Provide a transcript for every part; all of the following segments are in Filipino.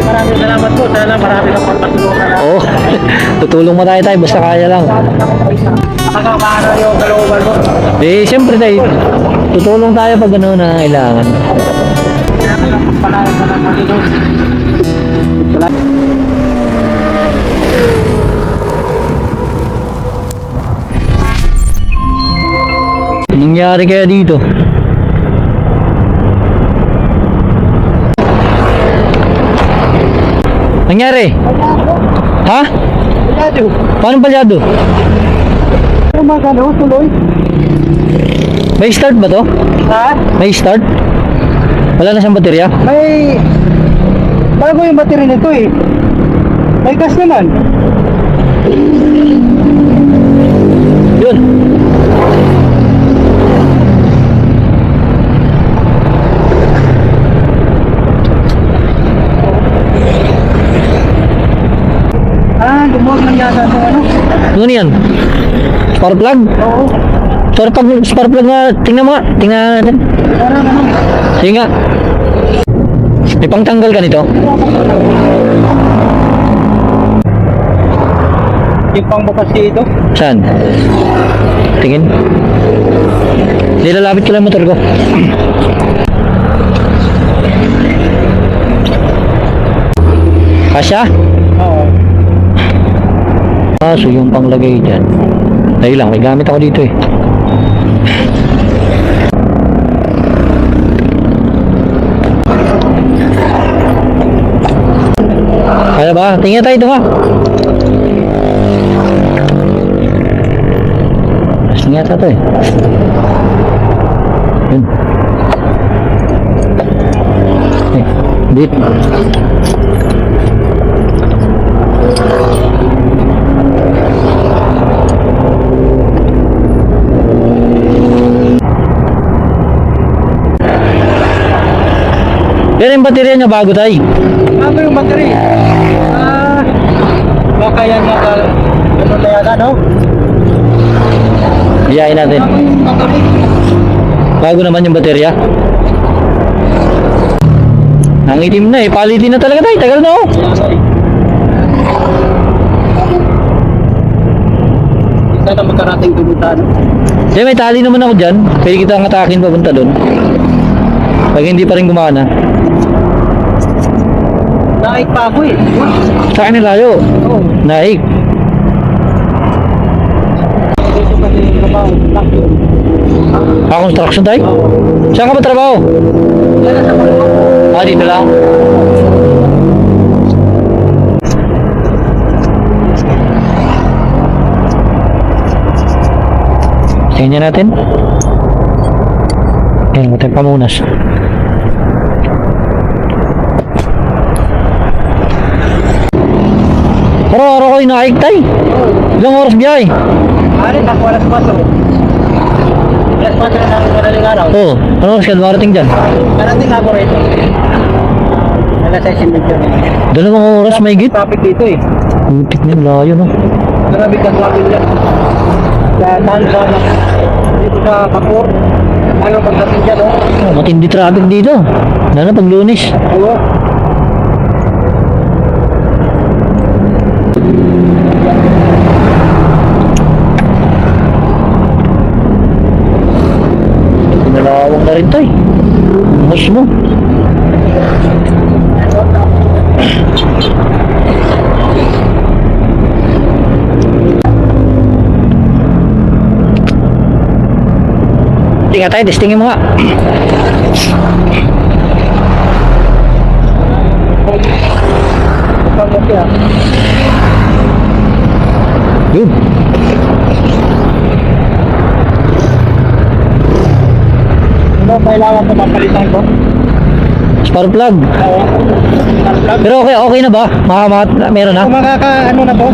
Maraming salamat po. Sana marami kang pagpatulungan. Oo. Tutulong mo tayo, basta kaya lang. Hanggang paano yung kalooban mo? Eh, siyempre tayo. Tutulong tayo pag ano na kailangan. Panahin ka ng Panginoon. Nangyari kaya dito? Nangyari? Ha? Palyado. Paano palyado? Yung mga gano'n, tuloy. May start ba to? Ha? May start? Wala na siyang baterya? May... Bago yung battery nito eh. May gas naman. Yun. Ah, lumuwag lang yata ito ano? Ano yan? Spark plug? Oo. Spark plug nga. Tingnan mo nga. Tingnan natin. Parang ano? Sige nga. May pangtanggal ka nito? Yung pangbukas dito. Saan? Tingin. Nilalapit ko lang motor ko. Kasya? Oo. So yung panglagay dyan. Dahil lang, may gamit ako dito eh. Kaya ba? Tingnan tayo ito nga. Tingnan yata ito eh. Yun. Bit. Yan yung baterya niya bago tayo. Bago yung battery. Ah, baka yan nga ano na yata, no? Iyain natin. Bago yung battery. Bago naman yung baterya. Nangitim na eh. Palitin na talaga tayo. Tagal na oh. Hindi na magkarating pumunta, no? Diyan may tali naman ako dyan. Pwede kita ang atakin papunta doon. Pag hindi pa rin gumana. Naik pa ako eh. Sa akin layo. Oo. Naik. Dito kasi yung trabaho. Lock yun. Construction tayo? Saan ka ba trabaho? Yan na sa Malbon. Dito lang. Tingnan natin. Ayan, matay pamunas. Araw-araw ko inaayig tayo. Ilang oras biyahe? Ano, ako alas 4. Alas 4 na ng madaling araw. Oo. Ano oras ka dumarating dyan? Karating ako rito. Alas 6 medyo. Dalawang oras may git. Traffic dito eh. Butik na yung layo no. Grabe ka traffic dyan. Sa Tanza, dito sa Kapur. Ano pagdating dyan, no? Matindi traffic dito. Lalo na pag Lunes. Oo. Pinalawang na rin tayo. Mas mo. Tingnan tayo, testingin mo nga. Yun. Ano kailangan ko mapalitan ko? Spark plug. Oo. Pero okay na ba? Meron na? Kung makaka ano na to?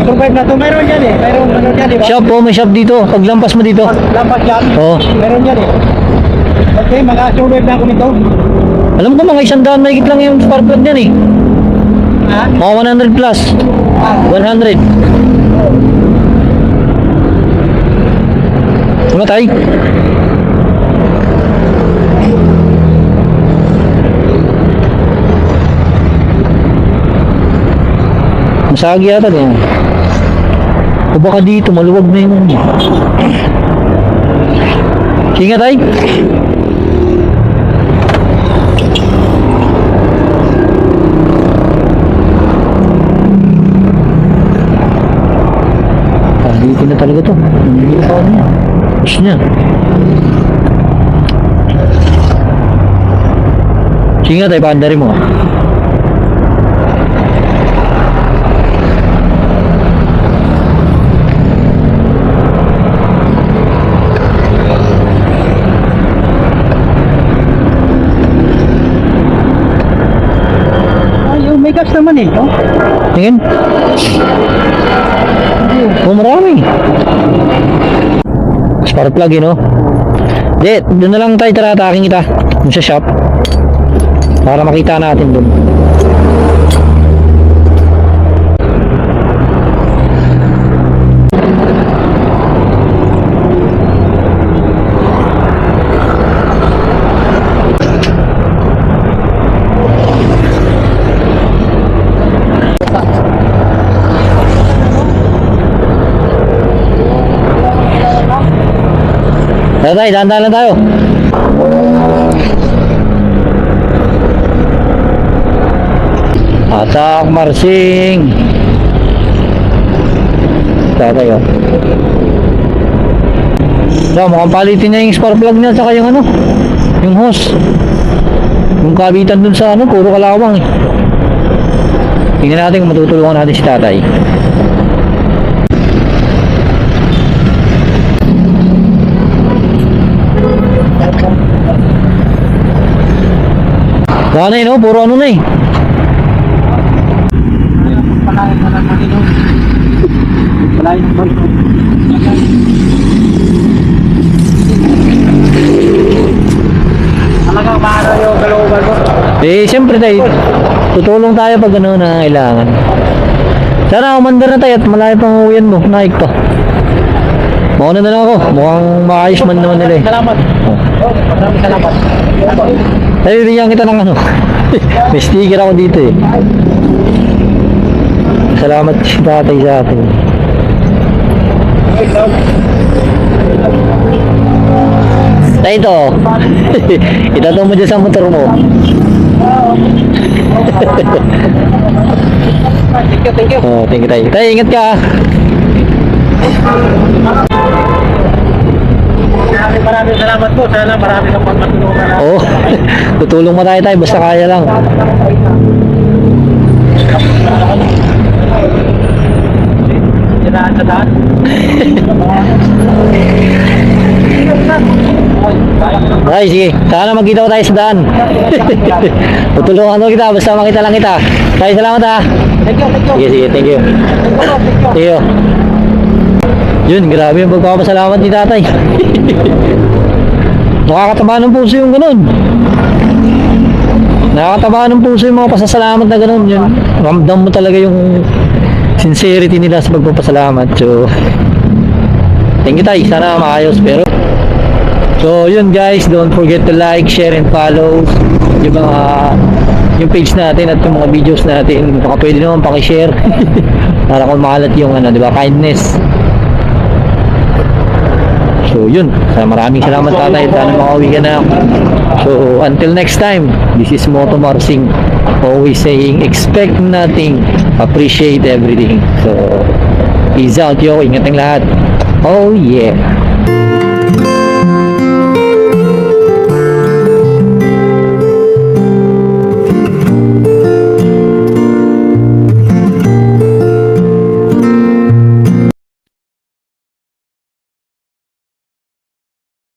Survive na to. Meron dyan eh. Meron ano dyan, di ba? Shop po, may shop dito. Paglampas mo dito. Lampas dyan. Oo. Meron dyan eh. Okay, maka-survive na ako nito. Alam ko mga 100 mahigit lang yung spark plug niyan eh. Ha? Mga 100 plus. 100. Tumatay. Masagi yata doon. O baka dito, maluwag na yun. Sige nga tay. Dito na talaga to. Hindi pa ano niya. Push niya. Sige nga tayo, paandarin mo. Yung may gas naman eh, no? Tingin. Oh, marami. Spark plug yun, no? Di, doon na lang tayo tarataking kita. Doon sa shop. Para makita natin doon. Tayo, dahan-dahan lang tayo. Atak Marsing. Tayo. So, mukhang palitin niya yung spark plug niya saka yung ano, yung hose. Yung kabitan dun sa ano, puro kalawang eh. Tingnan natin kung matutulungan natin si tatay. Baka na yun, oh, puro ano na eh. Malayo ng balik. Talagang paano yung kalooban mo? Eh, siyempre tayo, tutulong tayo pag ano na kailangan. Sana umandar na tayo at malayo pang uwian mo, naik pa. Mauna na lang ako, mukhang maayos man naman nila eh. Salamat. Maraming salamat. Tayo rin kita ng ano, may sticker ako dito eh. Salamat si tatay sa atin. Tayo ito, itatong mo dyan sa motor mo. Thank you. Oh, thank you tayo. Tayo, ingat ka. Maraming salamat po. Sana marami kang pagpatulungan. Oo, tutulong mo tayo basta kaya lang. Sinaan sa daan. Ay, sige. Sana magkita ko tayo sa daan. Tutulungan mo kita basta makita lang kita. Tayo, salamat ha. Thank you. Sige, sige, thank you. Thank you. Yun, grabe yung pagpapasalamat ni tatay. Nakakataba ng puso yung ganun. Nakakataba ng puso yung mga pasasalamat na ganun. Yun, ramdam mo talaga yung sincerity nila sa pagpapasalamat. So, thank you tayo. Sana maayos. Pero, so yun guys, don't forget to like, share, and follow yung mga yung page natin at yung mga videos natin. Baka pwede naman pakishare para kung makalat yung ano, di ba, kindness. So yun, maraming salamat tatay. Sana makauwi ka na. So until next time, this is Moto Marsing, always saying expect nothing, appreciate everything. So peace out yo, ingat ang lahat. Oh yeah.